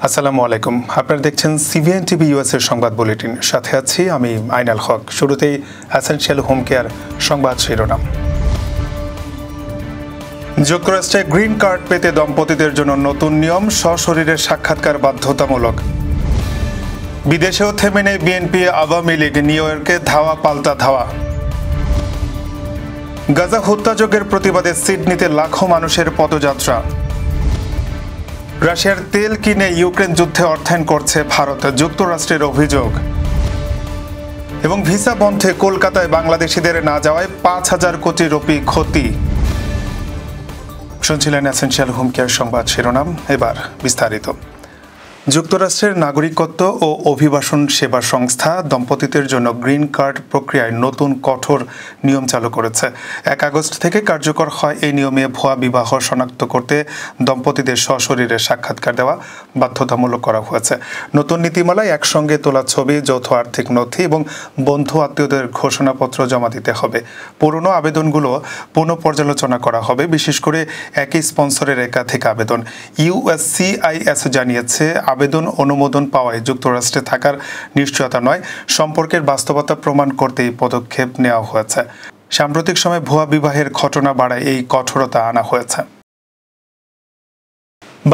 আসসালামু আলাইকুম। আপনারা দেখছেন সিবিএন টিভি ইউএসএর সংবাদ বুলেটিন। সাথে আছি আমি আইনাল হক। শুরুতেই এসেনশিয়াল হোম কেয়ার সংবাদ শিরোনাম। যুক্তরাষ্ট্রে গ্রিন কার্ড পেতে দম্পতিদের জন্য নতুন নিয়ম, সশরীরে সাক্ষাৎকার বাধ্যতামূলক। বিদেশেও থেমে নেই বিএনপি আওয়ামী লীগ, নিউ ইয়র্কে ধাওয়া পাল্টা ধাওয়া। গাজা হত্যাযজ্ঞের প্রতিবাদে সিডনিতে লাখো মানুষের পদযাত্রা। রাশিয়ার তেল কিনে ইউক্রেন যুদ্ধে অর্থায়ন করছে ভারত, যুক্তরাষ্ট্রের অভিযোগ। এবং ভিসা বন্ধে কলকাতায় বাংলাদেশিদের না যাওয়ায় 5,000 কোটি রুপি ক্ষতি। শুনছিলেন এসেনশিয়াল হোম কেয়ার সংবাদ শিরোনাম। এবার বিস্তারিত। যুক্তরাষ্ট্রের নাগরিকত্ব ও অভিবাসন সেবা সংস্থা দম্পতিদের জন্য গ্রিন কার্ড প্রক্রিয়ায় নতুন কঠোর নিয়ম চালু করেছে। 1 আগস্ট থেকে কার্যকর হয় এই নিয়মে ভুয়া বিবাহ শনাক্ত করতে দম্পতিদের সশরীরে সাক্ষাৎকার দেওয়া বাধ্যতামূলক করা হয়েছে। নতুন নীতিমালায় একসঙ্গে তোলা ছবি, যৌথ আর্থিক নথি এবং বন্ধু আত্মীয়দের ঘোষণাপত্র জমা দিতে হবে। পুরনো আবেদনগুলো পুনঃপর্যালোচনা করা হবে, বিশেষ করে একই স্পন্সরের একাধিক আবেদন। ইউএসসিআইএস জানিয়েছে, আবেদন অনুমোদন পাওয়ায় যুক্তরাষ্ট্রে থাকার নিশ্চয়তা নয়, সম্পর্কের বাস্তবতা প্রমাণ করতে এই পদক্ষেপ নেওয়া হয়েছে। সাম্প্রতিক সময়ে ভুয়া বিবাহের ঘটনা বাড়ায় এই কঠোরতা আনা হয়েছে।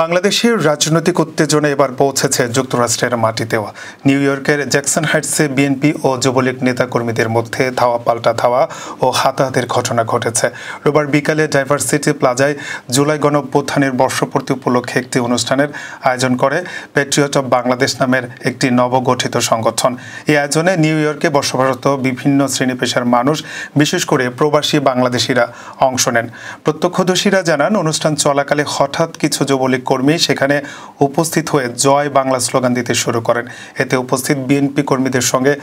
বাংলাদেশের রাজনৈতিক উত্তেজনা এবার পৌঁছেছে যুক্তরাষ্ট্রের মাটিতেও। নিউ ইয়র্কের জ্যাকসন হাইটসে বিএনপি ও যুবলীগ নেতাকর্মীদের মধ্যে ধাওয়া পাল্টা ধাওয়া ও হাতাহাতির ঘটনা ঘটেছে। রোববার বিকালে ডাইভার্সিটি প্লাজায় জুলাই গণঅভ্যুত্থানের বর্ষপূর্তি উপলক্ষে একটি অনুষ্ঠানের আয়োজন করে প্যাট্রিয়ট অব বাংলাদেশ নামের একটি নবগঠিত সংগঠন। এই আয়োজনে নিউ ইয়র্কে বসবাসরত বিভিন্ন শ্রেণী পেশার মানুষ, বিশেষ করে প্রবাসী বাংলাদেশিরা অংশ নেন। প্রত্যক্ষদর্শীরা জানান, অনুষ্ঠান চলাকালে হঠাৎ কিছু যুবলীগ কর্মী সেখানে উপস্থিত হয়ে জয় বাংলা স্লোগান দিতে শুরু করেন। এতে উপস্থিত বিএনপি কর্মীদের সঙ্গে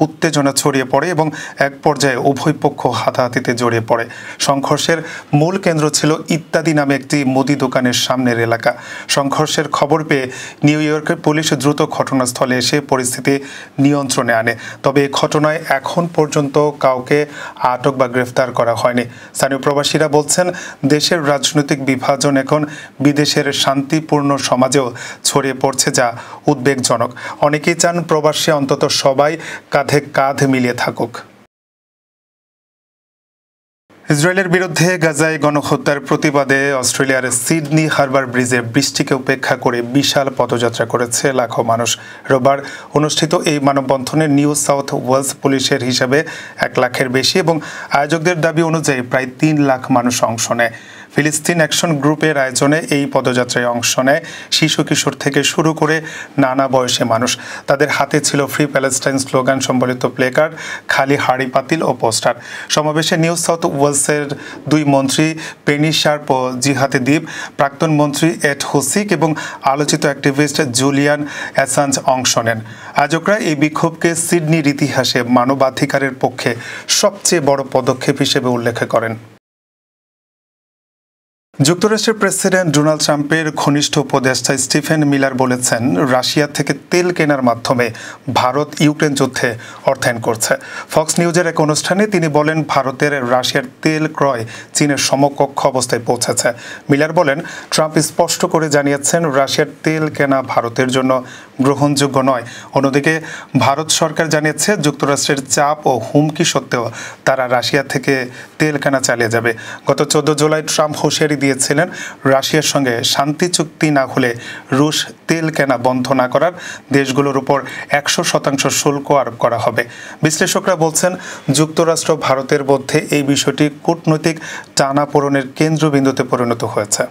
উত্তেজনা ছড়িয়ে পড়ে এবং এক পর্যায়ে উভয় পক্ষ হাতাহাতিতে জড়িয়ে পড়ে। সংঘর্ষের মূল কেন্দ্র ছিল ইত্যাদি নামে একটি মুদি দোকানের সামনের এলাকা। সংঘর্ষের খবর পেয়ে নিউ ইয়র্কের পুলিশ দ্রুত ঘটনাস্থলে এসে পরিস্থিতি নিয়ন্ত্রণে আনে। তবে এই ঘটনায় এখন পর্যন্ত কাউকে আটক বা গ্রেফতার করা হয়নি। স্থানীয় প্রবাসীরা বলছেন, দেশের রাজনৈতিক বিভাজন এখন বিদেশের শান্তিপূর্ণ সমাজেও ছড়িয়ে পড়ছে, যা উদ্বেগজনক। অনেকেই চান প্রবাসী অন্তত সবাই কাঁধে কাঁধ মিলিয়ে থাকুক। ইসরায়েলের বিরুদ্ধে গাজায় গণহত্যার প্রতিবাদে অস্ট্রেলিয়ার সিডনি হারবার ব্রিজে বৃষ্টিকে উপেক্ষা করে বিশাল পদযাত্রা করেছে লাখো মানুষ। রোববার অনুষ্ঠিত এই মানববন্ধনে নিউ সাউথ ওয়েলস পুলিশের হিসাবে 1 লাখের বেশি এবং আয়োজকদের দাবি অনুযায়ী প্রায় 3 লাখ মানুষ অংশ নেয়। ফিলিস্তিন অ্যাকশন গ্রুপের আয়োজনে এই পদযাত্রায় অংশ নেয় শিশু কিশোর থেকে শুরু করে নানা বয়সী মানুষ। তাদের হাতে ছিল ফ্রি প্যালেস্টাইন স্লোগান সম্বলিত প্লেকার্ড, খালি হাড়ি পাতিল ও পোস্টার। সমাবেশে নিউ সাউথ ওয়েলসের 2 মন্ত্রী পেনি শার্প ও জিহাতে দ্বীপ, প্রাক্তন মন্ত্রী এড হুসিক এবং আলোচিত অ্যাক্টিভিস্ট জুলিয়ান অ্যাসাঞ্জ অংশ নেন। আয়োজকরা এই বিক্ষোভকে সিডনির ইতিহাসে মানবাধিকারের পক্ষে সবচেয়ে বড় পদক্ষেপ হিসেবে উল্লেখ করেন। যুক্তরাষ্ট্রের প্রেসিডেন্ট ডোনাল্ড ট্রাম্পের ঘনিষ্ঠ উপদেষ্টা স্টিফেন মিলার বলেছেন, রাশিয়া থেকে তেল কেনার মাধ্যমে ভারত ইউক্রেন যুদ্ধে অর্থায়ন করছে। ফক্স নিউজের এক অনুষ্ঠানে তিনি বলেন, ভারতের রাশিয়ার তেল ক্রয় চীনের সমকক্ষ অবস্থায় পৌঁছেছে। মিলার বলেন, ট্রাম্প স্পষ্ট করে জানিয়েছেন, রাশিয়ার তেল কেনা ভারতের জন্য গ্রহণযোগ্য নয়। অন্যদিকে ভারত সরকার জানিয়েছে, যুক্তরাষ্ট্রের চাপ ও হুমকি সত্ত্বেও তারা রাশিয়া থেকে তেল কেনা চালিয়ে যাবে। গত 14 জুলাই ট্রাম্প হুঁশিয়ারি দিয়েছিলেন, রাশিয়ার সঙ্গে শান্তি চুক্তি না হলে রুশ তেল কেনা বন্ধ না করার দেশগুলোর উপর 100% শুল্ক আরোপ করা হবে। বিশ্লেষকরা বলছেন, যুক্তরাষ্ট্র ভারতের মধ্যে এই বিষয়টি কূটনৈতিক টানাপোড়েনের কেন্দ্রবিন্দুতে পরিণত হয়েছে।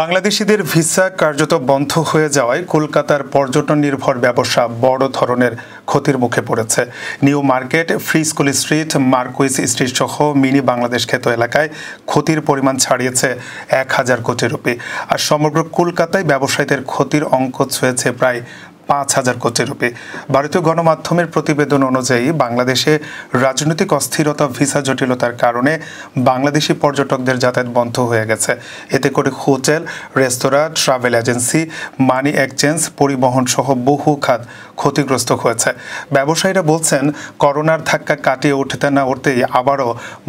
বাংলাদেশিদের ভিসা কার্যত বন্ধ হয়ে যাওয়ায় কলকাতার পর্যটন নির্ভর ব্যবসা বড় ধরনের ক্ষতির মুখে পড়েছে। New market, free school street, Marquis street সহ মিনি বাংলাদেশ খ্যাত এলাকায় ক্ষতির পরিমাণ ছাড়িয়েছে 1,000 কোটি রুপি। আর সমগ্র কলকাতায় ব্যবসায়ীদের ক্ষতির অঙ্ক ছুঁয়েছে প্রায় 5,000 কোটি রুপি। ভারতীয় গণমাধ্যমের প্রতিবেদন অনুযায়ী বাংলাদেশে রাজনৈতিক অস্থিরতা, ভিসা জটিলতার কারণে বাংলাদেশি পর্যটকদের যাতায়াত বন্ধ হয়ে গেছে। এতে করে হোটেল, রেস্তোরাঁ, ট্রাভেল এজেন্সি, মানি এক্সচেঞ্জ, পরিবহন সহ বহু খাত ক্ষতিগ্রস্ত হয়েছে। ব্যবসায়ীরা বলছেন, করোনার ধাক্কা কাটিয়ে উঠতে না উঠতেই আবারও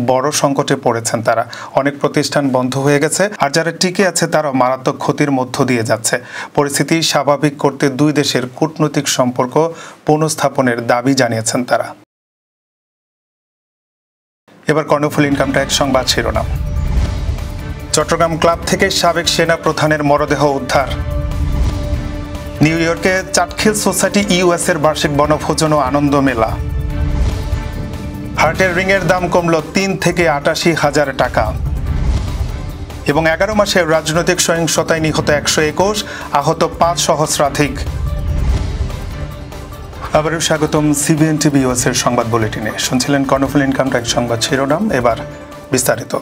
বড় সংকটে পড়েছেন তারা। অনেক প্রতিষ্ঠান বন্ধ হয়ে গেছে, আর যারা টিকে আছে তারা মারাত্মক ক্ষতির মধ্য দিয়ে যাচ্ছে। পরিস্থিতি স্বাভাবিক করতে দুই দেশের কূটনৈতিক সম্পর্ক পুনঃস্থাপনের দাবি জানিয়েছেন তারা। এবার কর্ণফুলী ইনকাম ট্যাক্স সংবাদ শিরোনাম। চট্টগ্রাম ক্লাব থেকে সাবেক সেনা প্রধানের মরদেহ উদ্ধার। নিউ ইয়র্কে চাটখিল সোসাইটি ইউএস এর বার্ষিক বনভোজন ও আনন্দ মেলা। হার্টের রিংয়ের দাম কমল 3 থেকে 88,000 টাকা। এবং 11 মাসে রাজনৈতিক সহিংসতায় নিহত 121, আহত 5 সহস্রাধিক। আবারও স্বাগতম সিবিএন টিভি ইউএস এর সংবাদ বুলেটিনে। শুনছিলেন কর্ণফুলী ইনকাম ট্যাক্স সংবাদ শিরোনাম, এবার বিস্তারিত।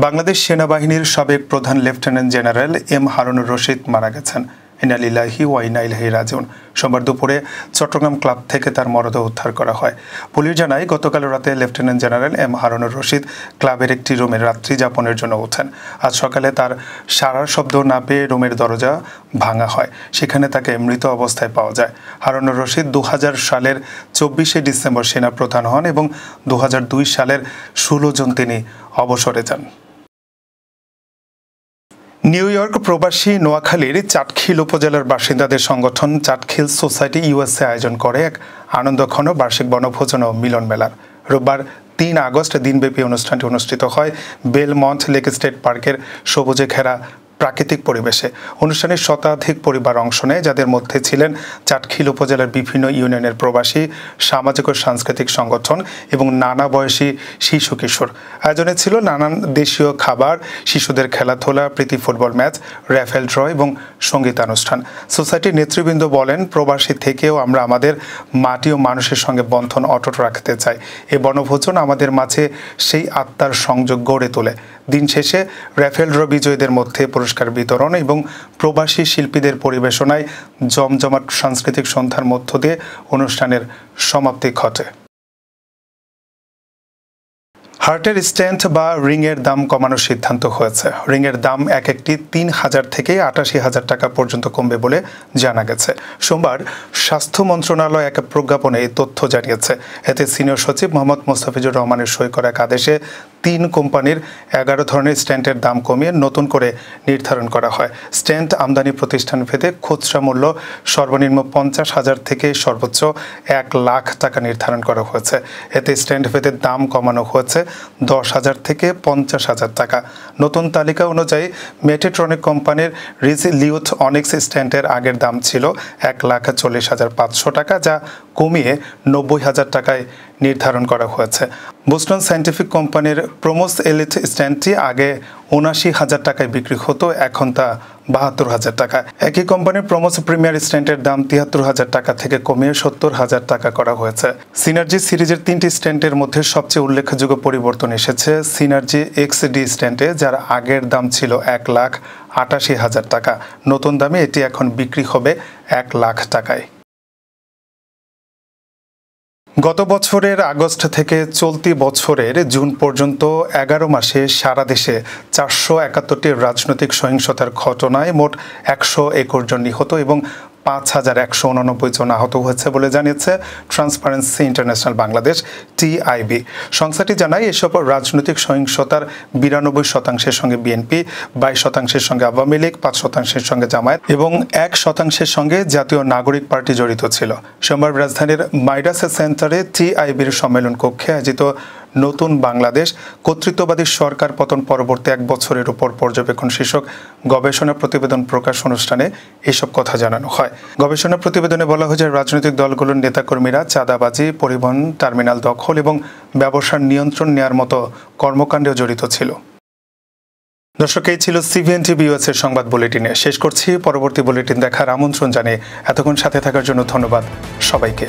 বাংলাদেশ সেনাবাহিনীর সাবেক প্রধান lieutenant general M Harunur Rashid মারা গেছেন। ইন্না লিল্লাহি ওয়া ইন্না ইলাইহি রাজিউন। সোমবার দুপুরে চট্টগ্রাম ক্লাব থেকে তার মরদেহ উদ্ধার করা হয়। পুলিশ জানায়, গতকাল রাতে lieutenant general M Harunur Rashid ক্লাবের একটি রুমে রাত্রি যাপনের জন্য ওঠেন। আজ সকালে তার সাড়ার শব্দ না পেয়ে রুমের দরজা ভাঙা হয়। সেখানে তাকে মৃত অবস্থায় পাওয়া যায়। হারুনুর রশিদ 2000 সালের 24শে ডিসেম্বর সেনা প্রধান হন এবং 2002 সালের 16 জুন তিনি অবসরে যান। নিউ ইয়র্ক প্রবাসী নোয়াখালীর চাটখিল উপজেলার বাসিন্দাদের সংগঠন চাটখিল সোসাইটি ইউএসএ আয়োজন করে এক আনন্দঘন বার্ষিক বনভোজন ও মিলন মেলার। রোববার 3 আগস্ট দিনব্যাপী অনুষ্ঠানটি অনুষ্ঠিত হয় বেলমন্ট লেক স্টেট পার্কের সবুজে ঘেরা প্রাকৃতিক পরিবেশে। অনুষ্ঠানে শতাধিক পরিবার অংশ নেয়, যাদের মধ্যে ছিলেন চাটখিল উপজেলার বিভিন্ন ইউনিয়নের প্রবাসী, সামাজিক ও সাংস্কৃতিক সংগঠন এবং নানা বয়সী শিশু কিশোর। আয়োজনে ছিল নানান দেশীয় খাবার, শিশুদের খেলাধুলা, প্রীতি ফুটবল ম্যাচ, র্যাফেল ড্র এবং সঙ্গীতানুষ্ঠান। সোসাইটির নেতৃবৃন্দ বলেন, প্রবাসী থেকেও আমরা আমাদের মাটি ও মানুষের সঙ্গে বন্ধন অটুট রাখতে চাই। এই বনভোজন আমাদের মাঝে সেই আত্মার সংযোগ গড়ে তোলে। দিন শেষে র্যাফেল ড্র বিজয়ীদের মধ্যে পুরস্কার বিতরণ এবং প্রবাসী শিল্পীদের পরিবেশনায় জমজমাট সাংস্কৃতিক সন্ধ্যার মধ্য দিয়ে অনুষ্ঠানের সমাপ্তি ঘটে। হার্টের স্ট্যান্ড বা রিংয়ের দাম কমানোর সিদ্ধান্ত হয়েছে। রিংয়ের দাম একটি 3,000 থেকে 88,000 টাকা পর্যন্ত কমবে বলে জানা গেছে। সোমবার স্বাস্থ্য মন্ত্রণালয় এক প্রজ্ঞাপনে এই তথ্য জানিয়েছে। এতে সিনিয়র সচিব মোহাম্মদ মোস্তাফিজুর রহমানের সই করা এক আদেশে 3 কোম্পানির 11 ধরনের স্ট্যান্ডের দাম কমিয়ে নতুন করে নির্ধারণ করা হয়। স্ট্যান্ড আমদানি প্রতিষ্ঠান ভেদে খুচরা মূল্য সর্বনিম্ন 50,000 থেকে সর্বোচ্চ 1 লাখ টাকা নির্ধারণ করা হয়েছে। এতে স্ট্যান্ড ভেদে দাম কমানো হয়েছে 10,000 থেকে 50,000 টাকা। নতুন তালিকা অনুযায়ী মেটেট্রনিক কোম্পানির রিজিলিউট অনিক্স স্ট্যান্ডের আগের দাম ছিল 1,40,500 টাকা, যা কমিয়ে 90,000 টাকায় নির্ধারণ করা হয়েছে। বোস্টন সায়েন্টিফিক কোম্পানির প্রোমোস এলিট স্ট্যান্ডটি আগে 79,000 টাকায় বিক্রি হতো, এখন তা 72,000 টাকা। একই কোম্পানির প্রোমোস প্রিমিয়ার স্ট্যান্ডের দাম 73,000 টাকা থেকে কমিয়ে 70,000 টাকা করা হয়েছে। সিনার্জি সিরিজের 3টি স্ট্যান্ডের মধ্যে সবচেয়ে উল্লেখযোগ্য পরিবর্তন এসেছে সিনার্জি এক্সডি স্ট্যান্ডে, যার আগের দাম ছিল 1,88,000 টাকা। নতুন দামে এটি এখন বিক্রি হবে 1 লাখ টাকায়। গত বছরের আগস্ট থেকে চলতি বছরের জুন পর্যন্ত 11 মাসে সারা দেশে 471টি রাজনৈতিক সহিংসতার ঘটনায় মোট 121 জন নিহত এবং 5,189 জন আহত হয়েছে বলে জানিয়েছে ট্রান্সপারেন্সি ইন্টারন্যাশনাল বাংলাদেশ TIB। সংস্থাটি জানায়, এসব রাজনৈতিক সহিংসতার 92% সঙ্গে বিএনপি, 22% সঙ্গে আওয়ামী লীগ, 5% সঙ্গে জামায়াত এবং 1% সঙ্গে জাতীয় নাগরিক পার্টি জড়িত ছিল। সোমবার রাজধানীর মাইডাস সেন্টারে TIBর সম্মেলন কক্ষে আয়োজিত নতুন বাংলাদেশ কর্তৃত্ববাদী সরকার পতন পরবর্তী 1 বছরের উপর পর্যবেক্ষণ শীর্ষক গবেষণা প্রতিবেদন প্রকাশ অনুষ্ঠানে এসব কথা জানানো হয়। গবেষণা প্রতিবেদনে বলা হয়েছে, রাজনৈতিক দলগুলোর নেতাকর্মীরা চাঁদাবাজি, পরিবহন, টার্মিনাল দখল এবং ব্যবসার নিয়ন্ত্রণ নেওয়ার মতো কর্মকাণ্ডেও জড়িত ছিল। দর্শক, এই ছিল সিবিএন টিভি ইউএস এর সংবাদ বুলেটিনে। শেষ করছি। পরবর্তী বুলেটিন দেখার আমন্ত্রণ জানিয়ে এতক্ষণ সাথে থাকার জন্য ধন্যবাদ সবাইকে।